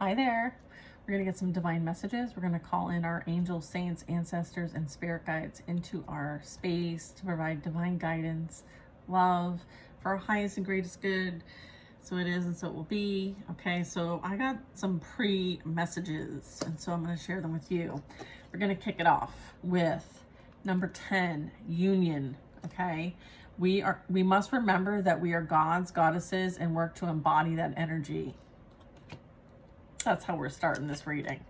Hi there. We're going to get some divine messages. We're going to call in our angels, saints, ancestors, and spirit guides into our space to provide divine guidance, love for our highest and greatest good. So it is and so it will be. Okay, so I got some pre-messages, and so I'm going to share them with you. We're going to kick it off with number 10, union. Okay, we must remember that we are gods, goddesses, and work to embody that energy. That's how we're starting this reading.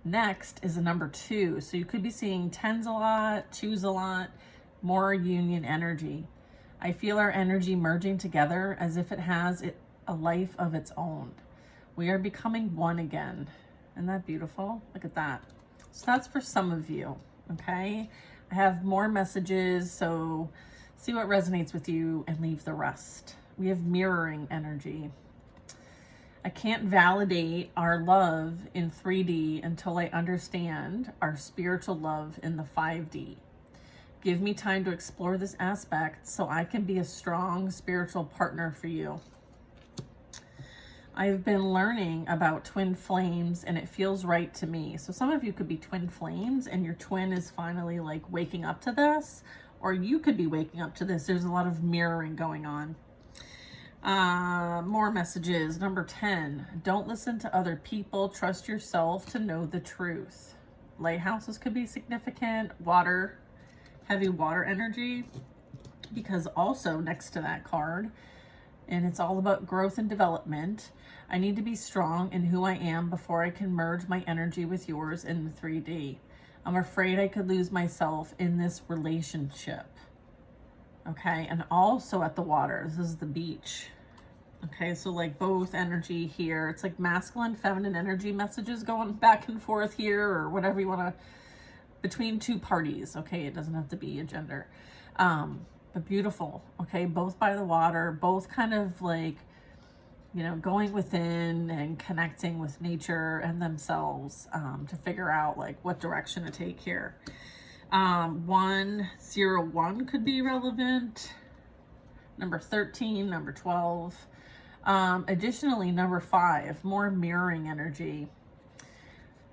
Next is a number 2. So you could be seeing 10s a lot, 2s a lot, more union energy. I feel our energy merging together as if it has a life of its own. We are becoming one again. Isn't that beautiful? Look at that. So that's for some of you, okay? I have more messages, so see what resonates with you and leave the rest. We have mirroring energy. I can't validate our love in 3D until I understand our spiritual love in the 5D. Give me time to explore this aspect so I can be a strong spiritual partner for you. I've been learning about twin flames and it feels right to me. So some of you could be twin flames and your twin is finally like waking up to this, or you could be waking up to this. There's a lot of mirroring going on. More messages. Number 10, don't listen to other people. Trust yourself to know the truth. Lighthouses could be significant. Water, heavy water energy, because also next to that card, and it's all about growth and development. I need to be strong in who I am before I can merge my energy with yours in the 3D. I'm afraid I could lose myself in this relationship. Okay, and also at the water, this is the beach. Okay, so like both energy here. It's like masculine, feminine energy messages going back and forth here, or whatever you want to, between two parties. Okay, it doesn't have to be a gender. But beautiful. Okay, both by the water, both kind of like, you know, going within and connecting with nature and themselves to figure out like what direction to take here. 101 could be relevant. Number 13, number 12. Additionally, number 5, more mirroring energy.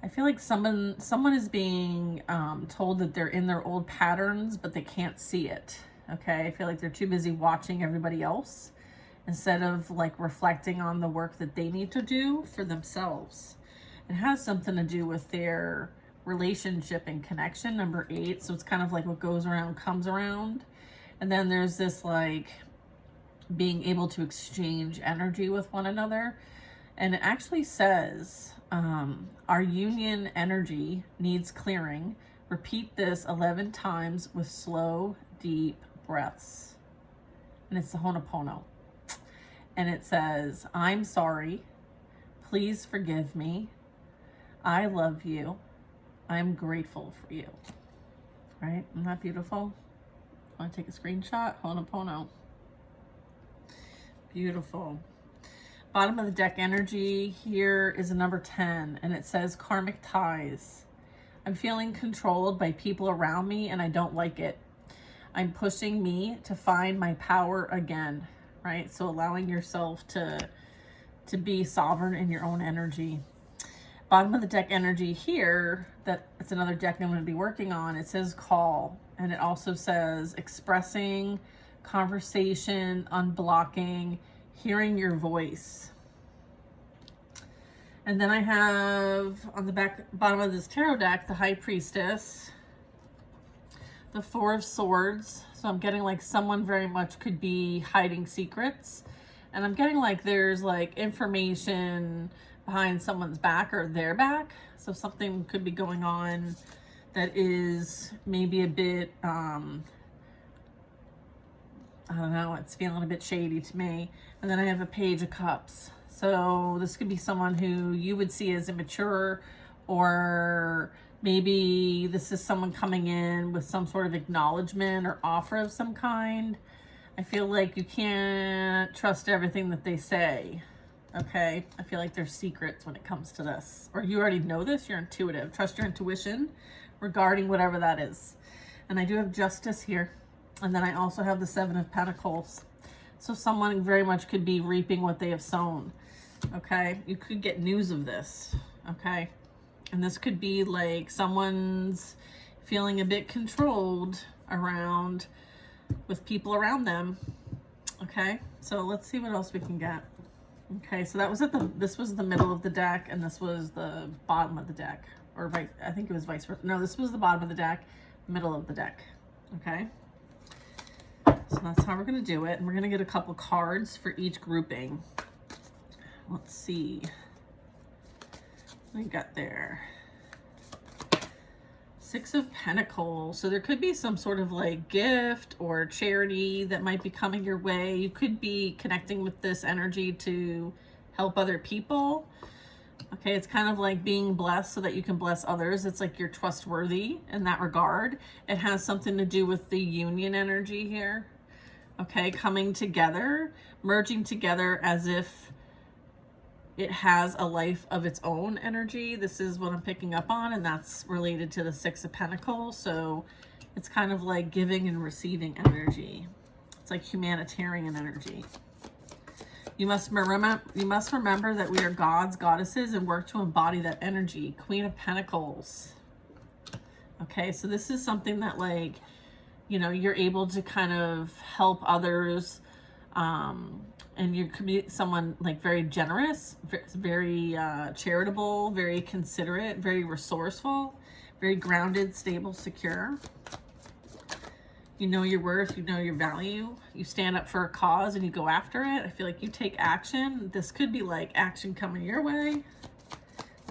I feel like someone is being told that they're in their old patterns, but they can't see it. Okay, I feel like they're too busy watching everybody else instead of like reflecting on the work that they need to do for themselves. It has something to do with their relationship and connection, number 8. So it's kind of like what goes around comes around. And then there's this like being able to exchange energy with one another. And it actually says our union energy needs clearing. Repeat this 11 times with slow, deep breaths. And it's the Ho'oponopono. And it says, I'm sorry. Please forgive me. I love you. I'm grateful for you. Right? Isn't that beautiful? Want to take a screenshot? Ho'oponopono. Beautiful. Bottom of the deck energy here is a number 10, and it says karmic ties. I'm feeling controlled by people around me, and I don't like it. I'm pushing me to find my power again, right? So allowing yourself to be sovereign in your own energy. Bottom of the deck energy here, that it's another deck I'm going to be working on. It says call, and it also says expressing, conversation, unblocking, hearing your voice. And then I have on the bottom of this tarot deck, the High Priestess, the 4 of Swords. So I'm getting like someone very much could be hiding secrets. And I'm getting like there's like information behind someone's back or their back. So something could be going on that is maybe a bit, I don't know, it's feeling a bit shady to me. And then I have a Page of Cups. So this could be someone who you would see as immature, or maybe this is someone coming in with some sort of acknowledgement or offer of some kind. I feel like you can't trust everything that they say. Okay, I feel like there's secrets when it comes to this. Or you already know this, you're intuitive. Trust your intuition regarding whatever that is. And I do have Justice here. And then I also have the 7 of Pentacles. So someone very much could be reaping what they have sown. Okay, you could get news of this. Okay, and this could be like someone's feeling a bit controlled around with people around them. Okay, so let's see what else we can get. Okay, so that was this was the middle of the deck, and this was the bottom of the deck, or I think it was vice versa. No, this was the bottom of the deck, middle of the deck. Okay, so that's how we're gonna do it, and we're gonna get a couple cards for each grouping. Let's see what we got there. Six of Pentacles. So there could be some sort of like gift or charity that might be coming your way. You could be connecting with this energy to help other people. Okay, it's kind of like being blessed so that you can bless others. It's like you're trustworthy in that regard. It has something to do with the union energy here. Okay, coming together, merging together as if it has a life of its own energy. This is what I'm picking up on, and that's related to the Six of Pentacles. So it's kind of like giving and receiving energy. It's like humanitarian energy. You must remember that we are gods, goddesses, and work to embody that energy. Queen of Pentacles. Okay, so this is something that, like, you know, you're able to kind of help others, and you could be someone like very generous, very charitable, very considerate, very resourceful, very grounded, stable, secure. You know your worth, you know your value. You stand up for a cause and you go after it. I feel like you take action. This could be like action coming your way,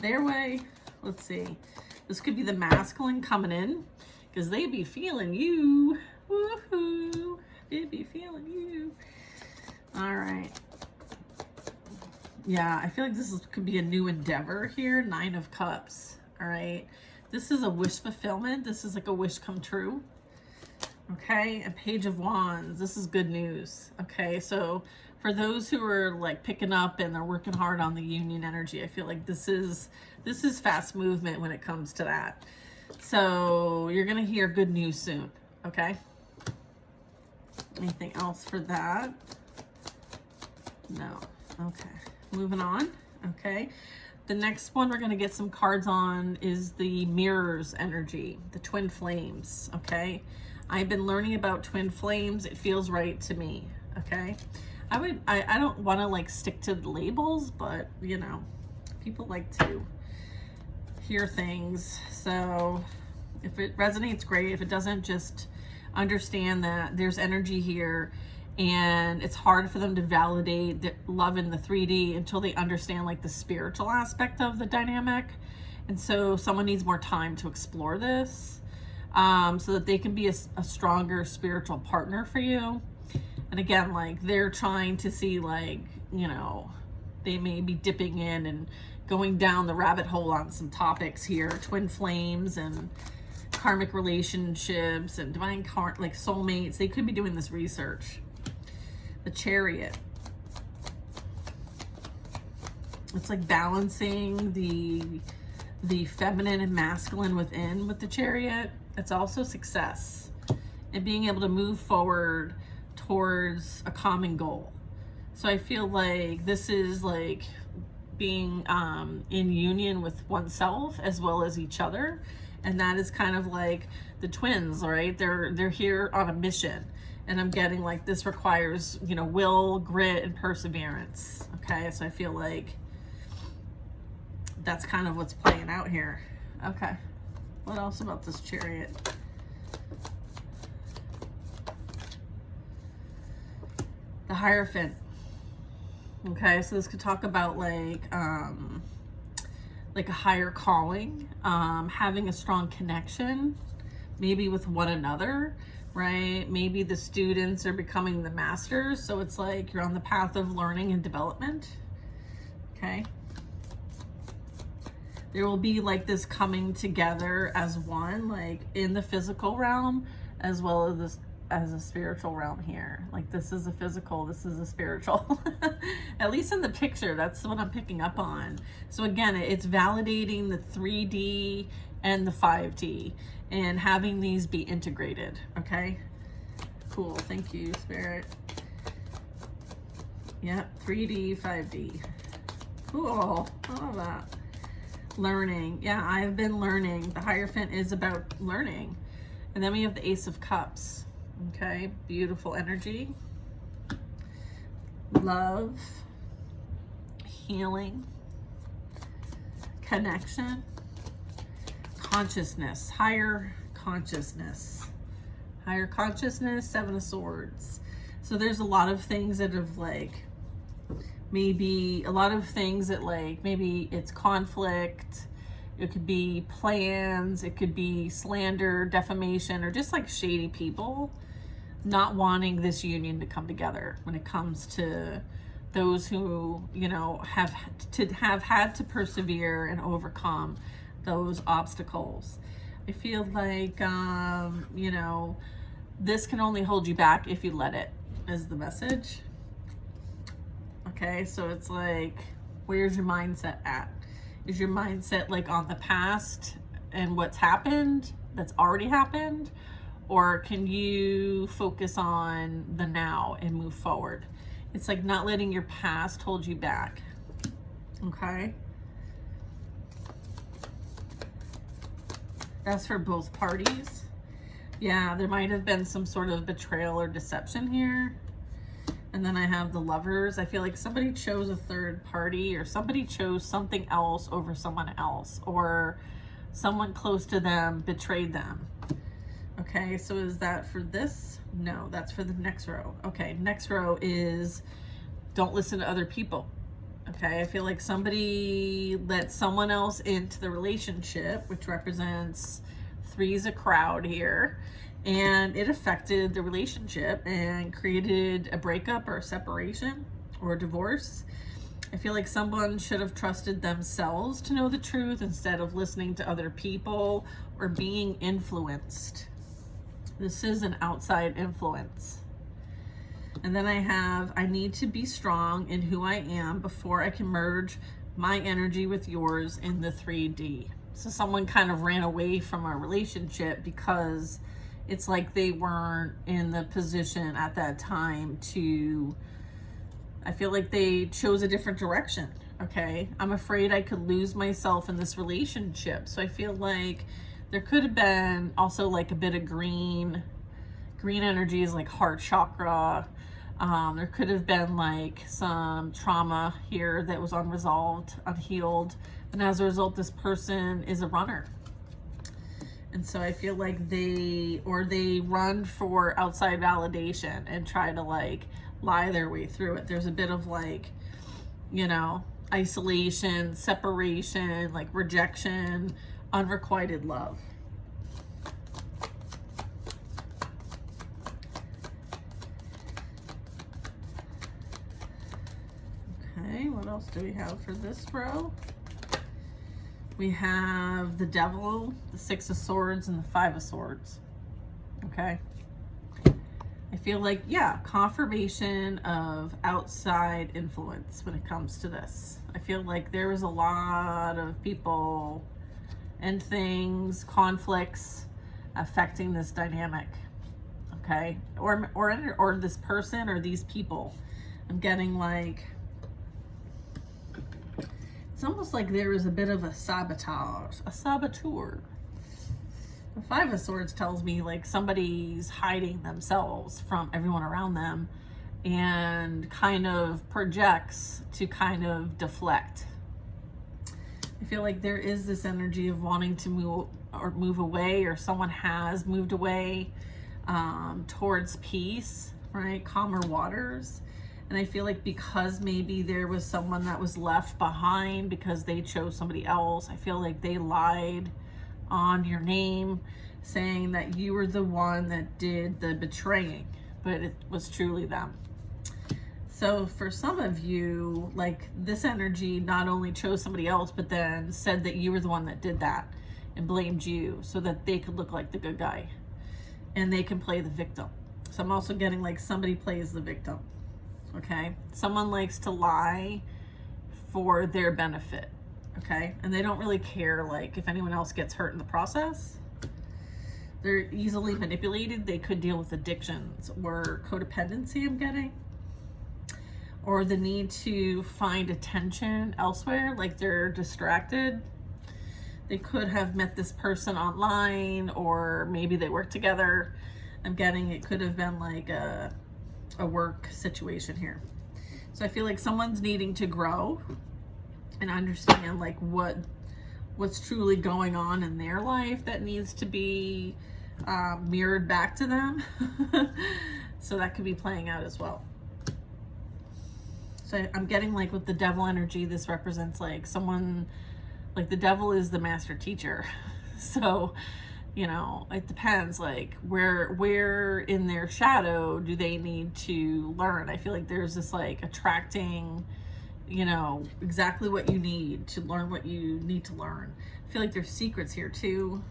their way. Let's see. This could be the masculine coming in because they be feeling you. Woohoo. They be feeling you. All right. Yeah, I feel like could be a new endeavor here. Nine of Cups. All right. This is a wish fulfillment. This is like a wish come true. Okay. A Page of Wands. This is good news. Okay. So for those who are like picking up and they're working hard on the union energy, I feel like this is fast movement when it comes to that. So you're going to hear good news soon. Okay. Anything else for that? No. Okay. Moving on. Okay. The next one we're going to get some cards on is the Mirrors energy, the twin flames. Okay. I've been learning about twin flames. It feels right to me. Okay. I don't want to like stick to the labels, but you know, people like to hear things. So if it resonates, great. If it doesn't, just understand that there's energy here. And it's hard for them to validate the love in the 3D until they understand like the spiritual aspect of the dynamic. And so someone needs more time to explore this so that they can be a stronger spiritual partner for you. And again, like they're trying to see like, you know, they may be dipping in and going down the rabbit hole on some topics here, twin flames and karmic relationships and divine like soulmates. They could be doing this research. The Chariot. It's like balancing the feminine and masculine within with the Chariot. It's also success and being able to move forward towards a common goal. So I feel like this is like being in union with oneself as well as each other. And that is kind of like the twins, right? They're here on a mission. And I'm getting like this requires, you know, will, grit, and perseverance. Okay, so I feel like that's kind of what's playing out here. Okay, what else about this Chariot? The Hierophant. Okay, so this could talk about like a higher calling, having a strong connection, maybe with one another. Right? Maybe the students are becoming the masters. So it's like you're on the path of learning and development. Okay. There will be like this coming together as one, like in the physical realm, as well as a spiritual realm here. Like this is a physical, this is a spiritual. At least in the picture, that's what I'm picking up on. So again, it's validating the 3D and the 5D. And having these be integrated, okay? Cool, thank you, Spirit. Yep, 3D, 5D. Cool. I love that. Learning. Yeah, I've been learning. The Hierophant is about learning. And then we have the Ace of Cups. Okay, beautiful energy. Love. Healing. Connection. Consciousness. Higher consciousness. Higher consciousness. Seven of Swords. So there's a lot of things that have like, maybe a lot of things that like, maybe it's conflict, it could be plans, it could be slander, defamation, or just like shady people not wanting this union to come together when it comes to those who, you know, have had to persevere and overcome those obstacles. I feel like, you know, this can only hold you back if you let it, is the message. Okay, so it's like, where's your mindset at? Is your mindset like on the past and what's happened, that's already happened? Or can you focus on the now and move forward? It's like not letting your past hold you back. Okay. That's for both parties. Yeah, there might have been some sort of betrayal or deception here. And then I have the Lovers. I feel like somebody chose a third party, or somebody chose something else over someone else, or someone close to them betrayed them. Okay, so is that for this? No, that's for the next row. Okay, next row is don't listen to other people. Okay, I feel like somebody let someone else into the relationship, which represents 3 is a crowd here. And it affected the relationship and created a breakup or a separation or a divorce. I feel like someone should have trusted themselves to know the truth instead of listening to other people or being influenced. This is an outside influence. And then I need to be strong in who I am before I can merge my energy with yours in the 3D. So someone kind of ran away from our relationship because it's like they weren't in the position at that time to, I feel like they chose a different direction. Okay. I'm afraid I could lose myself in this relationship. So I feel like there could have been also like a bit of green energy is like heart chakra. There could have been like some trauma here that was unresolved, unhealed. And as a result, this person is a runner. And so I feel like they run for outside validation and try to like lie their way through it. There's a bit of like, you know, isolation, separation, like rejection, unrequited love. Okay, what else do we have for this row? We have the Devil, the 6 of Swords, and the 5 of Swords. Okay. I feel like, yeah, confirmation of outside influence when it comes to this. I feel like there was a lot of people and things, conflicts affecting this dynamic. Okay. Or this person or these people. I'm getting like, it's almost like there is a bit of a sabotage, a saboteur. The 5 of Swords tells me like somebody's hiding themselves from everyone around them and kind of projects to kind of deflect. I feel like there is this energy of wanting to move away, or someone has moved away towards peace, right? Calmer waters. And I feel like because maybe there was someone that was left behind because they chose somebody else, I feel like they lied on your name, saying that you were the one that did the betraying, but it was truly them. So for some of you, like this energy not only chose somebody else, but then said that you were the one that did that and blamed you so that they could look like the good guy and they can play the victim. So I'm also getting like somebody plays the victim. Okay, someone likes to lie for their benefit. Okay, and they don't really care like if anyone else gets hurt in the process. They're easily manipulated. They could deal with addictions or codependency, I'm getting. or the need to find attention elsewhere, like they're distracted. They could have met this person online, or maybe they work together. I'm getting it could have been like a work situation here. So I feel like someone's needing to grow and understand like what's truly going on in their life that needs to be mirrored back to them. So that could be playing out as well. So I'm getting like with the devil energy, this represents like someone, like the devil is the master teacher. So, you know, it depends like where in their shadow do they need to learn. I feel like there's this like attracting, you know, exactly what you need to learn what you need to learn. I feel like there's secrets here too.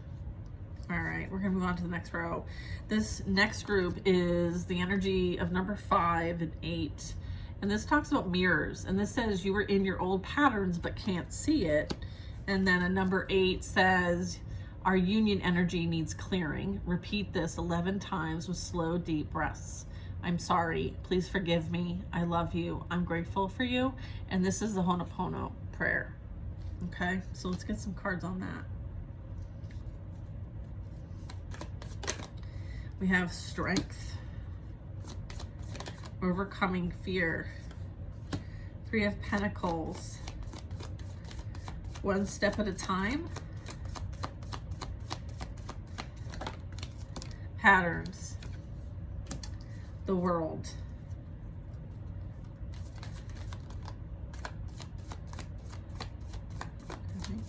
All right, we're gonna move on to the next row. This next group is the energy of number 5 and 8. And this talks about mirrors. And this says you were in your old patterns but can't see it. And then a number 8 says, our union energy needs clearing. Repeat this 11 times with slow, deep breaths. I'm sorry. Please forgive me. I love you. I'm grateful for you. And this is the Ho'oponopono prayer. Okay, so let's get some cards on that. We have strength, overcoming fear, 3 of Pentacles, one step at a time, patterns, the world. Okay. Do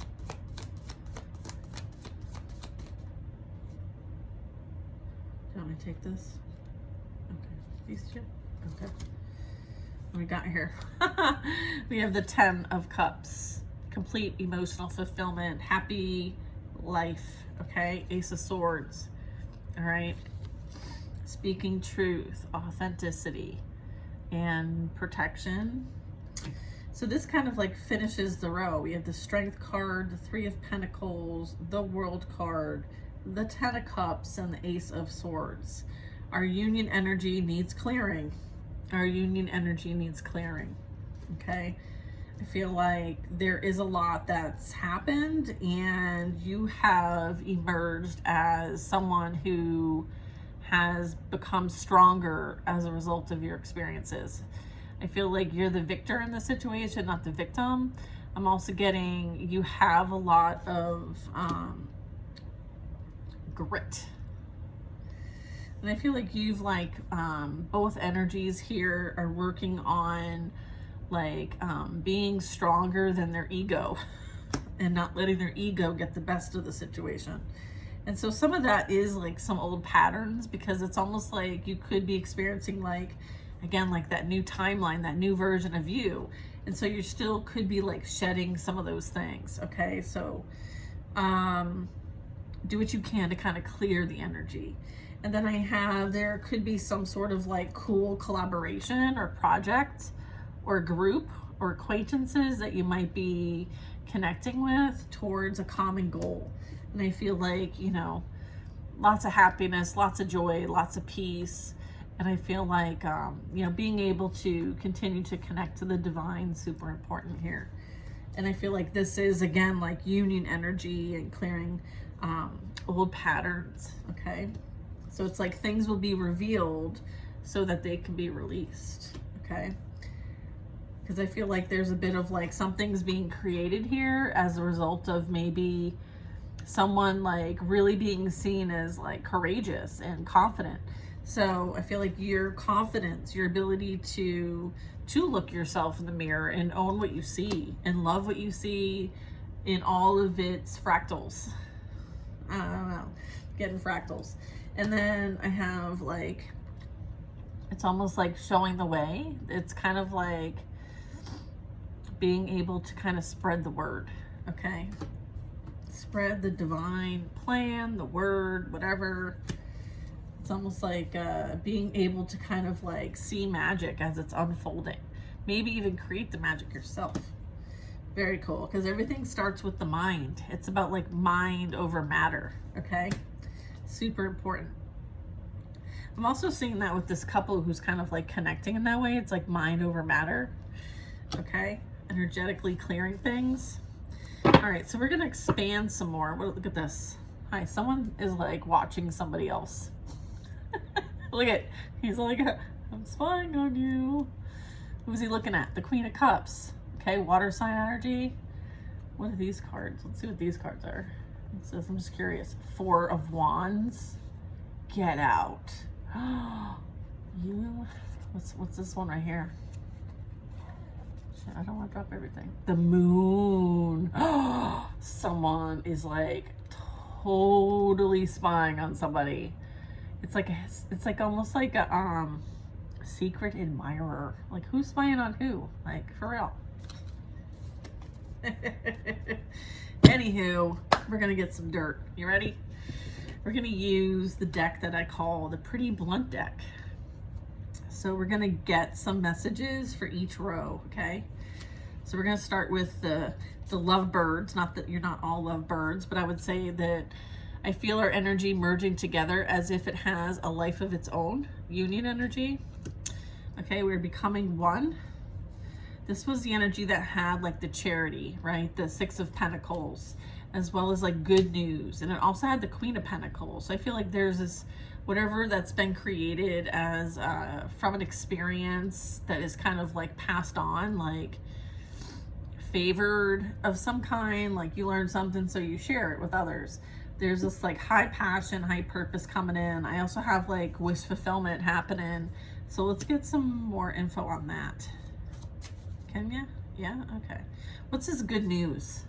you want me to take this? Okay, these two? Okay. What we got here? We have the 10 of Cups, complete emotional fulfillment, happy life, okay? Ace of Swords, all right? Speaking truth, authenticity, and protection. So this kind of like finishes the row. We have the Strength card, the 3 of Pentacles, the World card, the 10 of Cups, and the Ace of Swords. Our union energy needs clearing. Our union energy needs clearing, okay? I feel like there is a lot that's happened and you have emerged as someone who has become stronger as a result of your experiences. I feel like you're the victor in the situation, not the victim. I'm also getting you have a lot of grit. And I feel like you've like both energies here are working on like being stronger than their ego and not letting their ego get the best of the situation. And so some of that is like some old patterns, because it's almost like you could be experiencing like, again, like that new timeline, that new version of you. And so you still could be like shedding some of those things. Okay. So do what you can to kind of clear the energy. And then I have, there could be some sort of like cool collaboration or project or group or acquaintances that you might be connecting with towards a common goal. And I feel like, you know, lots of happiness, lots of joy, lots of peace. And I feel like, you know, being able to continue to connect to the divine, super important here. And I feel like this is, again, like union energy and clearing old patterns, okay? So it's like things will be revealed so that they can be released, okay? Because I feel like there's a bit of like something's being created here as a result of maybe someone like really being seen as like courageous and confident. So I feel like your confidence, your ability to look yourself in the mirror and own what you see and love what you see in all of its fractals. I don't know, getting fractals. And then I have like, it's almost like showing the way. It's kind of like being able to kind of spread the word, okay? Spread the divine plan, the word, whatever. It's almost like being able to kind of like see magic as it's unfolding. Maybe even create the magic yourself. Very cool, because everything starts with the mind. It's about like mind over matter, okay? Super important. I'm also seeing that with this couple who's kind of like connecting in that way. It's like mind over matter. Okay, energetically clearing things. All right, so we're gonna expand some more. Look at this. Hi, someone is like watching somebody else. Look at, he's like, I'm spying on you. Who's he looking at? The Queen of Cups. Okay, water sign energy. What are these cards? Let's see what these cards are. It says, I'm just curious. Four of Wands. Get out. You, what's this one right here? Shit, I don't want to drop everything. The Moon. Someone is like totally spying on somebody. It's like almost like a secret admirer. Like, who's spying on who? Like, for real. Anywho, we're gonna get some dirt. You ready? We're gonna use the deck that I call the Pretty Blunt deck. So we're gonna get some messages for each row, okay? So we're gonna start with the lovebirds. Not that you're not all lovebirds, but I would say that I feel our energy merging together as if it has a life of its own, union energy. Okay, we're becoming one. This was the energy that had like the Charity, right? The Six of Pentacles, as well as like good news. And it also had the Queen of Pentacles. So I feel like there's this, whatever that's been created as from an experience that is kind of like passed on, like favored of some kind, like you learn something so you share it with others. There's this like high passion, high purpose coming in. I also have like wish fulfillment happening. So let's get some more info on that. Can ya? Yeah? Okay. What's this good news?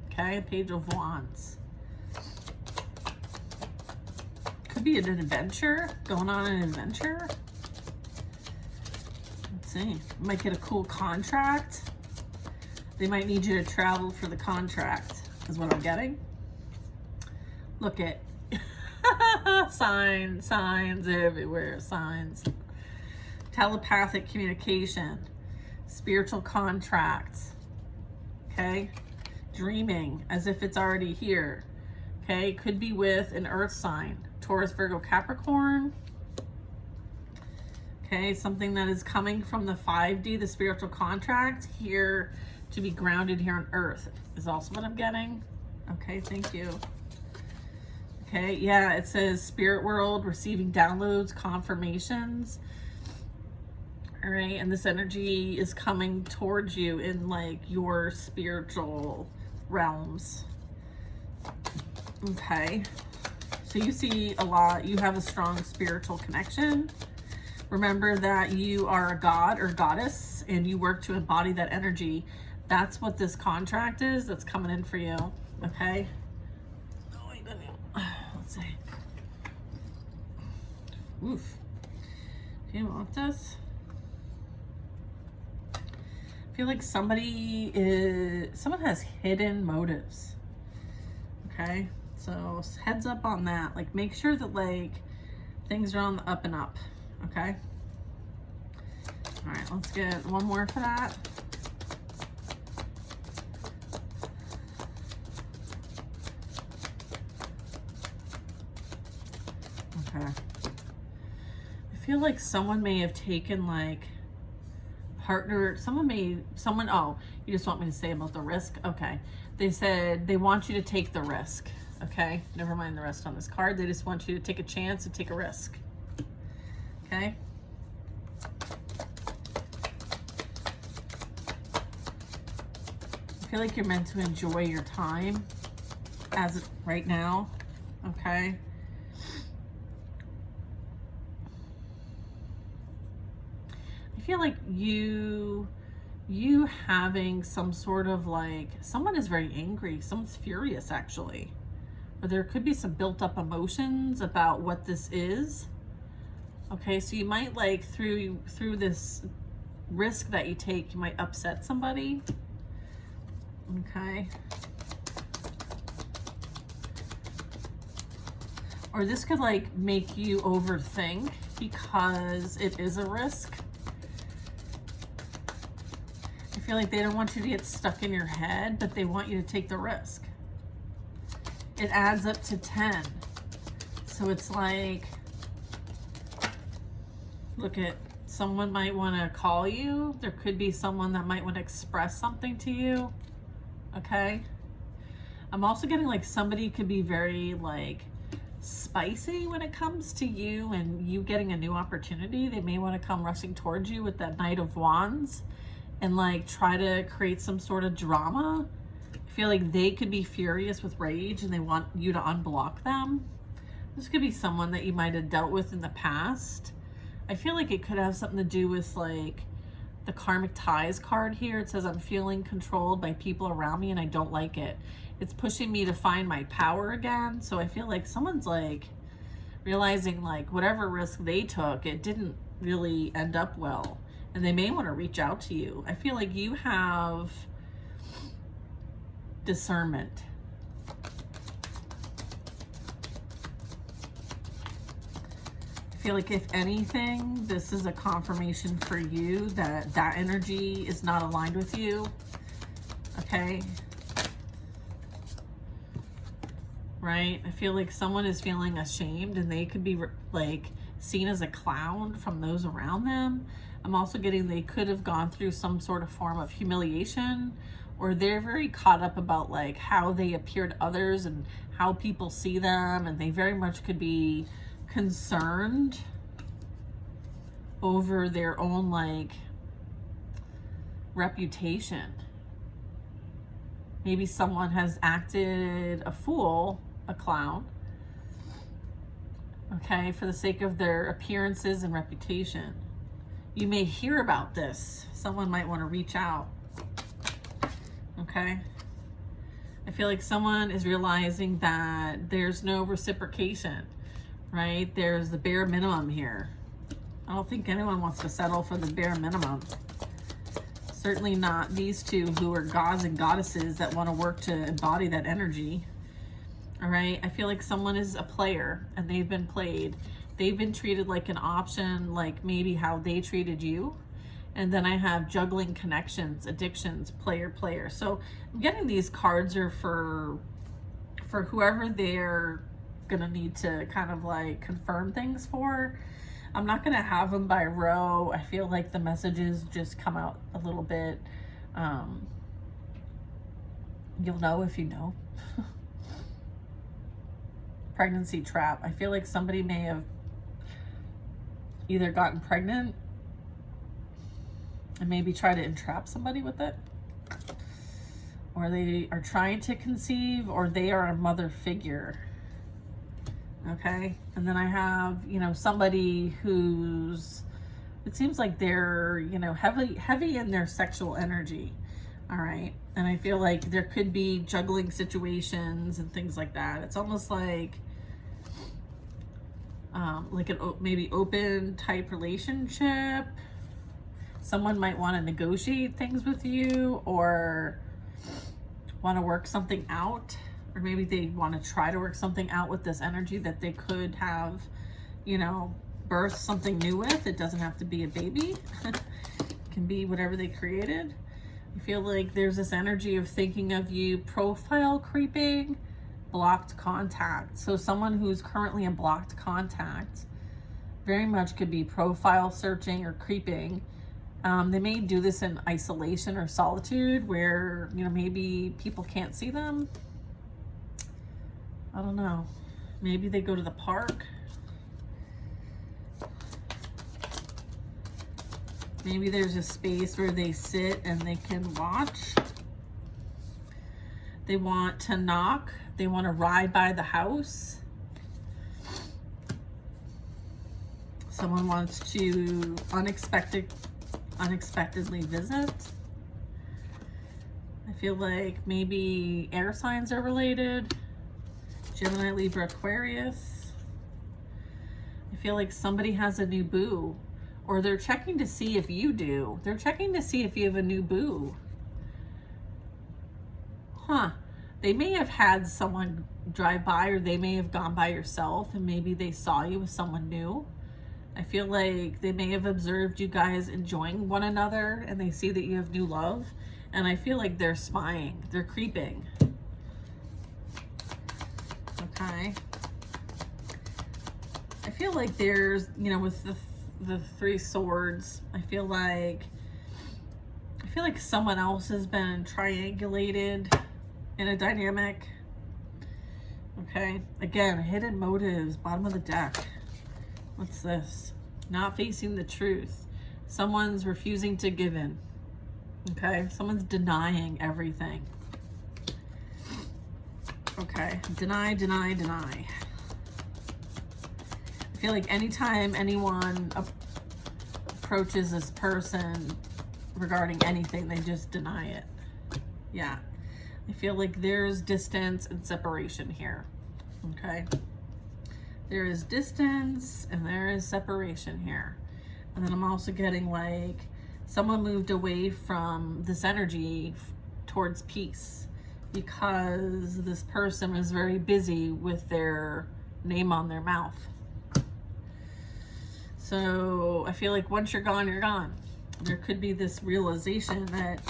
Okay, Page of Wands. Could be an adventure, going on an adventure. Let's see. Might get a cool contract. They might need you to travel for the contract, is what I'm getting. Look at signs everywhere, signs. Telepathic communication, spiritual contracts, okay? Dreaming as if it's already here, okay? Could be with an earth sign, Taurus, Virgo, Capricorn. Okay, something that is coming from the 5D, the spiritual contract, here to be grounded here on earth is also what I'm getting. Okay, thank you. Okay, yeah, it says spirit world, receiving downloads, confirmations. All right, and this energy is coming towards you in like your spiritual realms. Okay, so you see a lot, you have a strong spiritual connection. Remember that you are a god or goddess and you work to embody that energy. That's what this contract is that's coming in for you, okay? Let's see. Oof. Do you want this? I feel like someone has hidden motives. Okay, so heads up on that. Like, make sure that like things are on the up and up. Okay. All right, let's get one more for that. Okay. I feel like someone may have taken like oh, you just want me to say about the risk? Okay. They said they want you to take the risk. Okay. Never mind the rest on this card. They just want you to take a chance and take a risk. Okay. I feel like you're meant to enjoy your time as right now. Okay. I feel like you having some sort of like, someone is very angry, someone's furious actually, or there could be some built up emotions about what this is. Okay, so you might like through this risk that you take, you might upset somebody. Okay, or this could like make you overthink because it is a risk. I feel like they don't want you to get stuck in your head, but they want you to take the risk. It adds up to 10. So it's like, Look at, someone might want to call you. There could be someone that might want to express something to you. Okay. I'm also getting like somebody could be very like spicy when it comes to you and you getting a new opportunity. They may want to come rushing towards you with that Knight of Wands and like try to create some sort of drama. I feel like they could be furious with rage and they want you to unblock them. This could be someone that you might have dealt with in the past. I feel like it could have something to do with like the karmic ties card here. It says, I'm feeling controlled by people around me and I don't like it. It's pushing me to find my power again. So I feel like someone's like realizing like whatever risk they took, it didn't really end up well. And they may want to reach out to you. I feel like you have discernment. I feel like if anything, this is a confirmation for you that that energy is not aligned with you. Okay. Right? I feel like someone is feeling ashamed and they could be like seen as a clown from those around them. I'm also getting they could have gone through some sort of form of humiliation, or they're very caught up about like how they appear to others and how people see them, and they very much could be concerned over their own like reputation. Maybe someone has acted a fool, a clown, okay, for the sake of their appearances and reputation. You may hear about this. Someone might want to reach out. Okay. I feel like someone is realizing that there's no reciprocation, right? There's the bare minimum here. I don't think anyone wants to settle for the bare minimum. Certainly not these two who are gods and goddesses that want to work to embody that energy. All right. I feel like someone is a player and they've been played. They've been treated like an option, like maybe how they treated you. And then I have juggling connections, addictions, player. So I'm getting these cards are for whoever they're going to need to kind of like confirm things for. I'm not going to have them by row. I feel like the messages just come out a little bit. You'll know if you know. Pregnancy trap. I feel like somebody may have either gotten pregnant and maybe try to entrap somebody with it, or they are trying to conceive, or they are a mother figure. Okay. And then I have, you know, somebody who's, it seems like they're, you know, heavy in their sexual energy. All right. And I feel like there could be juggling situations and things like that. It's almost like an maybe open type relationship. Someone might want to negotiate things with you or want to work something out. Or maybe they want to try to work something out with this energy that they could have, you know, birth something new with. It doesn't have to be a baby. It can be whatever they created. I feel like there's this energy of thinking of you, profile creeping, blocked contact. So someone who's currently in blocked contact very much could be profile searching or creeping. They may do this in isolation or solitude where, you know, maybe people can't see them. I don't know. Maybe they go to the park. Maybe there's a space where they sit and they can watch. They want to knock. They want to ride by the house. Someone wants to unexpectedly visit. I feel like maybe air signs are related. Gemini, Libra, Aquarius. I feel like somebody has a new boo, or they're checking to see if you do. They're checking to see if you have a new boo. Huh. They may have had someone drive by, or they may have gone by yourself and maybe they saw you with someone new. I feel like they may have observed you guys enjoying one another and they see that you have new love. And I feel like they're spying. They're creeping. Okay. I feel like there's, you know, with the the Three Swords. I feel like someone else has been triangulated in a dynamic. Okay, again, hidden motives, bottom of the deck. What's this? Not facing the truth. Someone's refusing to give in. Okay, someone's denying everything. Okay, deny, deny, deny. I feel like anytime anyone approaches this person regarding anything, they just deny it. Yeah. I feel like there's distance and separation here. Okay. There is distance and there is separation here. And then I'm also getting like someone moved away from this energy towards peace because this person was very busy with their name on their mouth. So I feel like once you're gone, you're gone. There could be this realization that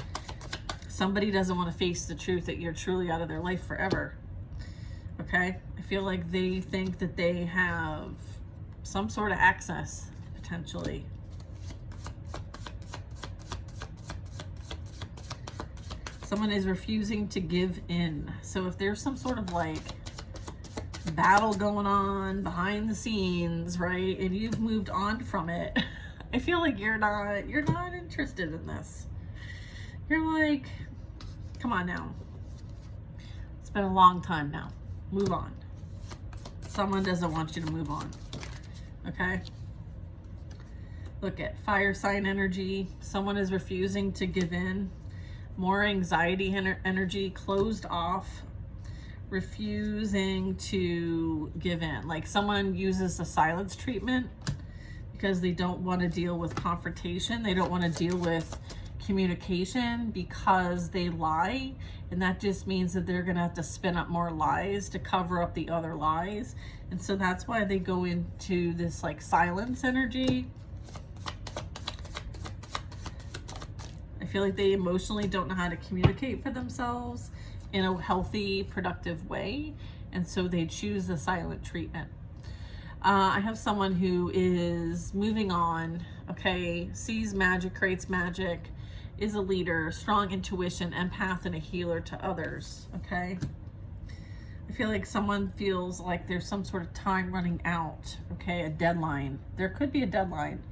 somebody doesn't want to face the truth that you're truly out of their life forever. Okay? I feel like they think that they have some sort of access, potentially. Someone is refusing to give in. So if there's some sort of like battle going on behind the scenes, right, and you've moved on from it, I feel like you're not interested in this. You're like, come on now. It's been a long time now. Move on. Someone doesn't want you to move on. Okay? Look at fire sign energy. Someone is refusing to give in. More anxiety energy, closed off, refusing to give in. Like someone uses the silence treatment because they don't want to deal with confrontation. They don't want to deal with communication because they lie. And that just means that they're going to have to spin up more lies to cover up the other lies. And so that's why they go into this like silence energy. I feel like they emotionally don't know how to communicate for themselves in a healthy, productive way. And so they choose the silent treatment. I have someone who is moving on, okay, sees magic, creates magic, is a leader, strong intuition, empath, and a healer to others, okay? I feel like someone feels like there's some sort of time running out, okay, a deadline. There could be a deadline,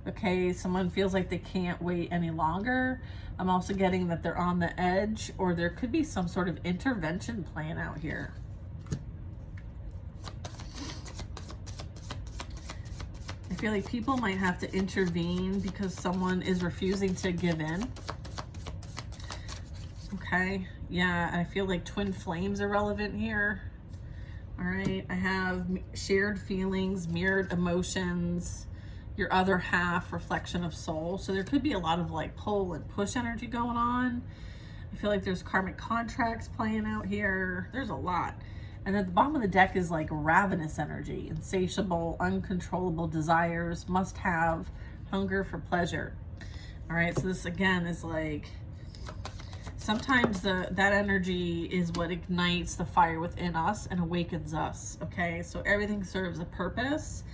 okay? Someone feels like they can't wait any longer. I'm also getting that they're on the edge, or there could be some sort of intervention plan out here. I feel like people might have to intervene because someone is refusing to give in. Okay, yeah, I feel like twin flames are relevant here. All right, I have shared feelings, mirrored emotions, your other half, reflection of soul. So there could be a lot of like pull and push energy going on. I feel like there's karmic contracts playing out here. There's a lot. And at the bottom of the deck is like ravenous energy, insatiable, uncontrollable desires, must have, hunger for pleasure. All right, so this again is like, sometimes that energy is what ignites the fire within us and awakens us, okay? So everything serves a purpose,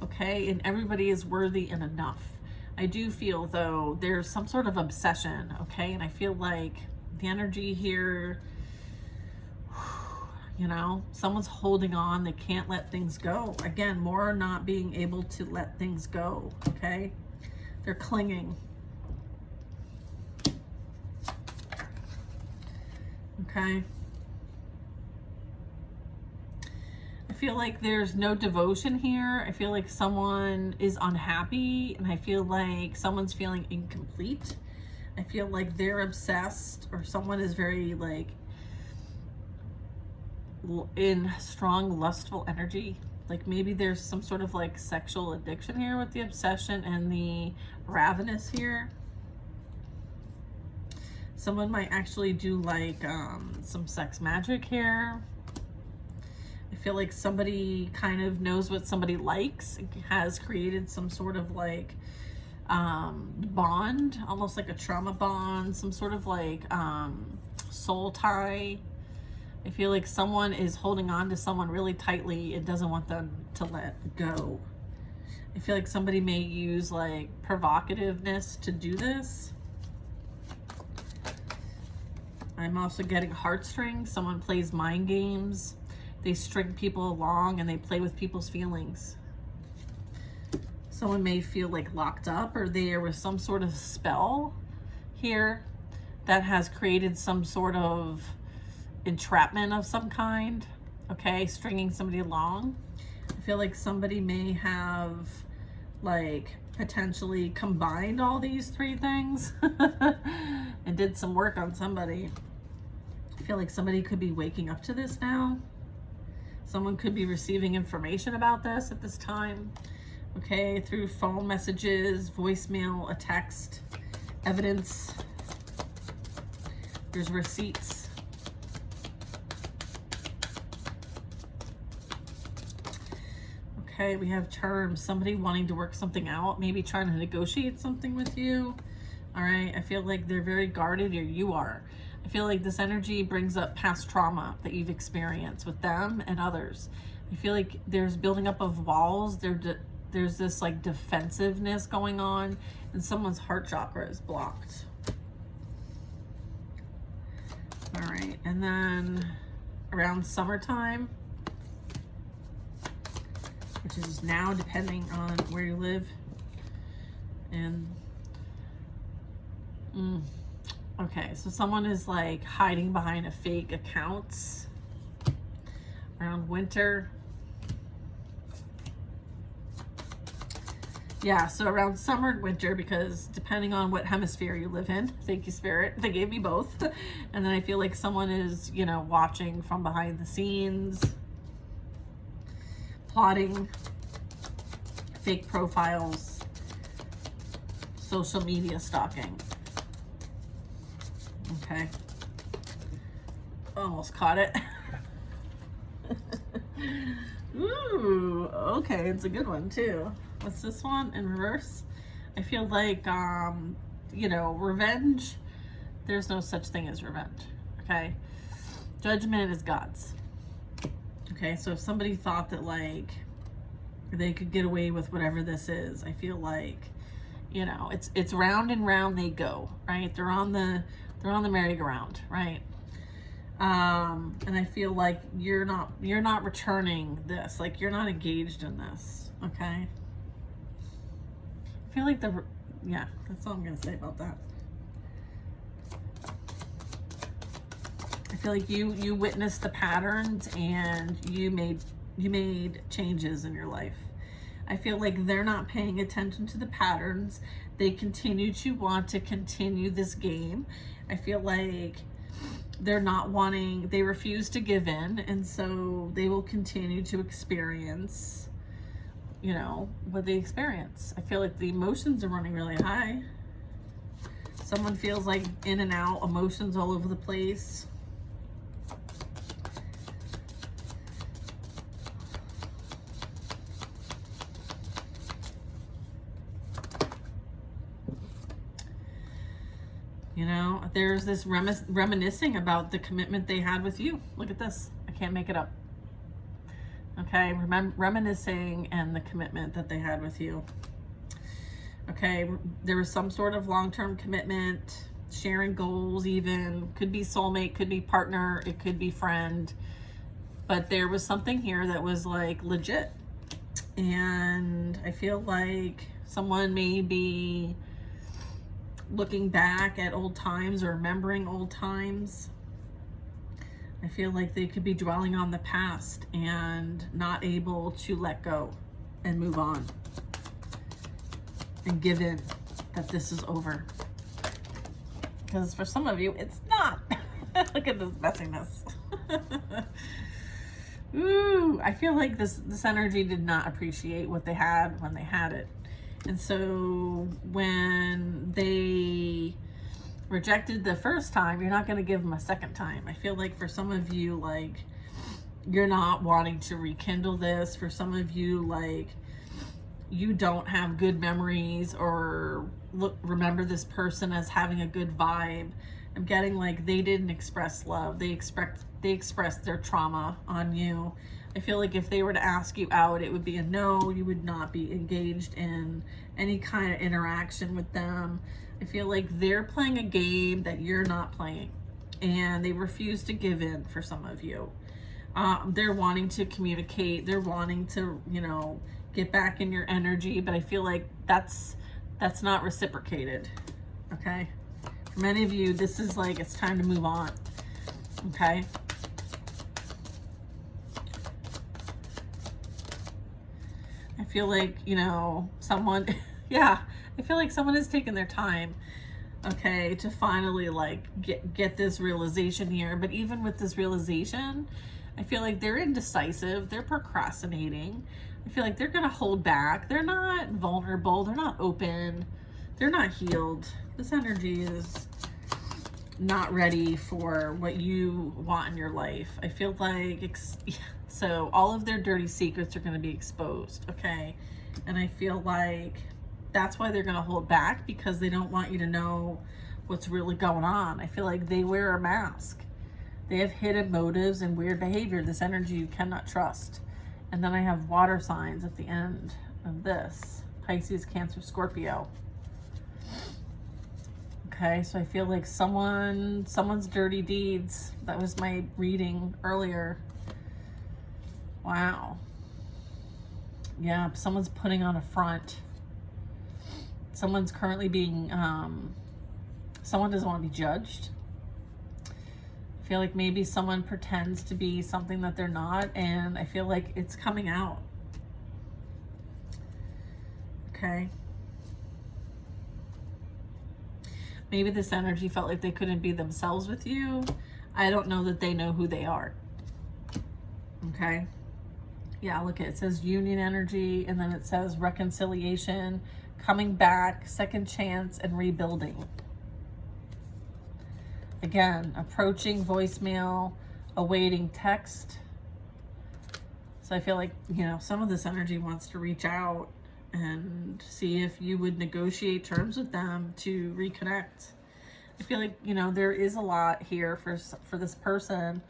okay? And everybody is worthy and enough. I do feel though, there's some sort of obsession, okay? And I feel like the energy here, you know, someone's holding on. They can't let things go. Again, more not being able to let things go, okay? They're clinging. Okay? I feel like there's no devotion here. I feel like someone is unhappy, and I feel like someone's feeling incomplete. I feel like they're obsessed, or someone is very like in strong lustful energy. Like maybe there's some sort of like sexual addiction here with the obsession and the ravenous here. Someone might actually do like some sex magic here. I feel like somebody kind of knows what somebody likes, has created some sort of like bond, almost like a trauma bond, some sort of like soul tie. I feel like someone is holding on to someone really tightly and doesn't want them to let go. I feel like somebody may use like provocativeness to do this. I'm also getting heartstrings. Someone plays mind games. They string people along and they play with people's feelings. Someone may feel like locked up, or there was some sort of spell here that has created some sort of entrapment of some kind. Okay, stringing somebody along. I feel like somebody may have like potentially combined all these three things and did some work on somebody. I feel like somebody could be waking up to this now. Someone could be receiving information about this at this time. Okay, through phone messages, voicemail, a text, evidence. There's receipts. Okay, we have terms. Somebody wanting to work something out, maybe trying to negotiate something with you. All right, I feel like they're very guarded, or you are. I feel like this energy brings up past trauma that you've experienced with them and others. I feel like there's building up of walls. There's this like defensiveness going on, and someone's heart chakra is blocked. All right, and then around summertime, which is now depending on where you live, and okay, so someone is like hiding behind a fake accounts around winter. Yeah, so around summer and winter, because depending on what hemisphere you live in, thank you, Spirit, they gave me both. And then I feel like someone is, you know, watching from behind the scenes, plotting, fake profiles, social media stalking. Okay. Almost caught it. Ooh, okay, it's a good one too. What's this one in reverse? I feel like, you know, revenge. There's no such thing as revenge. Okay. Judgment is God's. Okay. So if somebody thought that like they could get away with whatever this is, I feel like, you know, it's round and round they go, right? They're on the merry-go-round, right? And I feel like you're not returning this, like you're not engaged in this. Okay. I feel like yeah, that's all I'm gonna say about that. I feel like you witnessed the patterns and you made changes in your life. I feel like they're not paying attention to the patterns. They continue to want to continue this game. I feel like they're not wanting, they refuse to give in, and so they will continue to experience, you know, what they experience. I feel like the emotions are running really high. Someone feels like in and out, emotions all over the place. You know, there's this reminiscing about the commitment they had with you. Look at this. I can't make it up. Okay, reminiscing and the commitment that they had with you. Okay, there was some sort of long-term commitment, sharing goals even. Could be soulmate, could be partner, it could be friend. But there was something here that was like legit. And I feel like someone may be looking back at old times or remembering old times. I feel like they could be dwelling on the past and not able to let go and move on and give in that this is over. Because for some of you, it's not. Look at this messiness. Ooh, I feel like this energy did not appreciate what they had when they had it. And so when they rejected the first time, you're not going to give them a second time. I feel like for some of you, like, you're not wanting to rekindle this. For some of you, like, you don't have good memories or remember this person as having a good vibe. I'm getting like they didn't express love. They they expressed their trauma on you. I feel like if they were to ask you out, it would be a no. You would not be engaged in any kind of interaction with them. I feel like they're playing a game that you're not playing, and they refuse to give in for some of you. They're wanting to communicate. They're wanting to, you know, get back in your energy, but I feel like that's not reciprocated, okay? For many of you, this is like, it's time to move on, okay? I feel like, you know, someone, yeah, I feel like someone has taken their time, okay, to finally like get this realization here. But even with this realization, I feel like they're indecisive, they're procrastinating. I feel like they're gonna hold back. They're not vulnerable, they're not open, they're not healed. This energy is not ready for what you want in your life. I feel like, so all of their dirty secrets are going to be exposed, okay? And I feel like that's why they're going to hold back, because they don't want you to know what's really going on. I feel like they wear a mask. They have hidden motives and weird behavior. This energy you cannot trust. And then I have water signs at the end of this. Pisces, Cancer, Scorpio. Okay, so I feel like someone's dirty deeds. That was my reading earlier. Wow. Yeah, someone's putting on a front. Someone's currently being, someone doesn't want to be judged. I feel like maybe someone pretends to be something that they're not, and I feel like it's coming out. Okay. Maybe this energy felt like they couldn't be themselves with you. I don't know that they know who they are. Okay. Yeah, look, it says union energy, and then it says reconciliation, coming back, second chance, and rebuilding. Again, approaching voicemail, awaiting text. So I feel like, you know, some of this energy wants to reach out and see if you would negotiate terms with them to reconnect. I feel like, you know, there is a lot here for this person,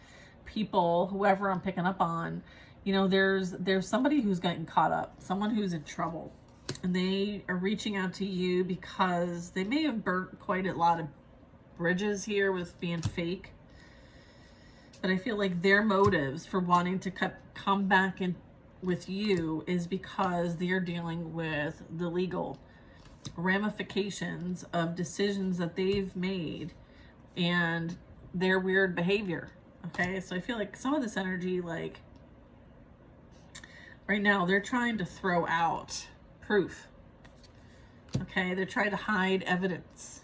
people, whoever I'm picking up on. You know, there's somebody who's getting caught up, someone who's in trouble, and they are reaching out to you because they may have burnt quite a lot of bridges here with being fake. But I feel like their motives for wanting to come back in with you is because they're dealing with the legal ramifications of decisions that they've made and their weird behavior. Okay, so I feel like some of this energy, like right now, they're trying to throw out proof. Okay, they're trying to hide evidence.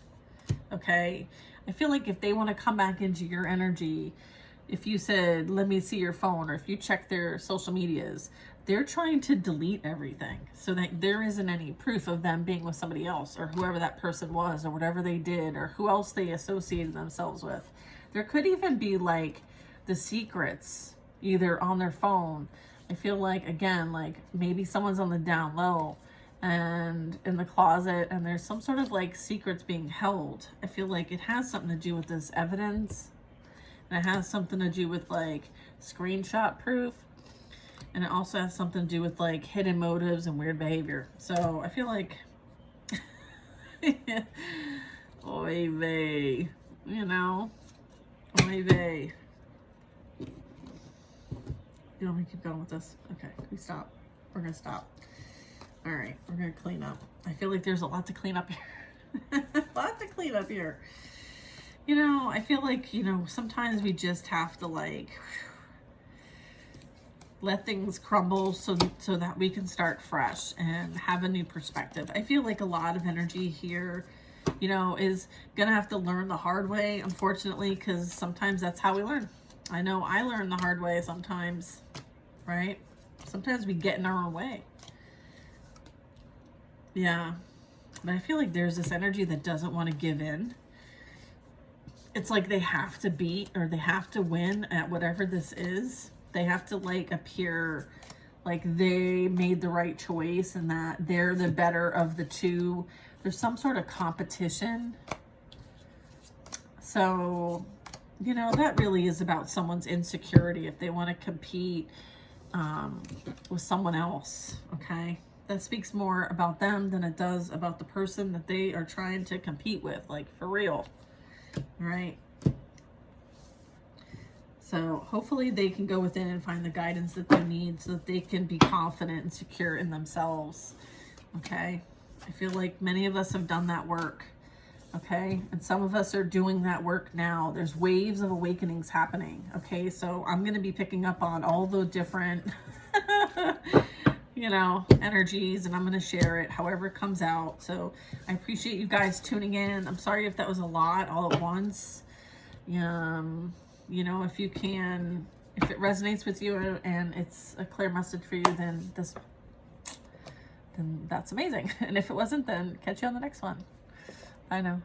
Okay, I feel like if they want to come back into your energy, if you said, let me see your phone, or if you check their social medias, they're trying to delete everything so that there isn't any proof of them being with somebody else, or whoever that person was, or whatever they did, or who else they associated themselves with. There could even be like the secrets either on their phone. I feel like, again, like maybe someone's on the down low and in the closet, and there's some sort of like secrets being held. I feel like it has something to do with this evidence. And it has something to do with like screenshot proof. And it also has something to do with like hidden motives and weird behavior. So I feel like, oy vey, you know, oy vey. You want me to keep going with this? Okay, can we stop? We're gonna stop. All right, we're gonna clean up. I feel like there's a lot to clean up here. A lot to clean up here. You know, I feel like, you know, sometimes we just have to like let things crumble so that we can start fresh and have a new perspective. I feel like a lot of energy here, you know, is gonna have to learn the hard way, unfortunately, because sometimes that's how we learn. I know I learn the hard way sometimes, right? Sometimes we get in our own way. Yeah, but I feel like there's this energy that doesn't want to give in. It's like they have to beat, or they have to win at whatever this is. They have to like appear like they made the right choice and that they're the better of the two. There's some sort of competition. So you know, that really is about someone's insecurity if they want to compete with someone else, okay? That speaks more about them than it does about the person that they are trying to compete with, like for real, right? So hopefully they can go within and find the guidance that they need so that they can be confident and secure in themselves, okay? I feel like many of us have done that work, okay? And some of us are doing that work now. There's waves of awakenings happening, okay? So I'm going to be picking up on all the different, you know, energies, and I'm going to share it however it comes out. So I appreciate you guys tuning in. I'm sorry if that was a lot all at once. You know, if you can, if it resonates with you and it's a clear message for you, then that's amazing. And if it wasn't, then catch you on the next one. I know.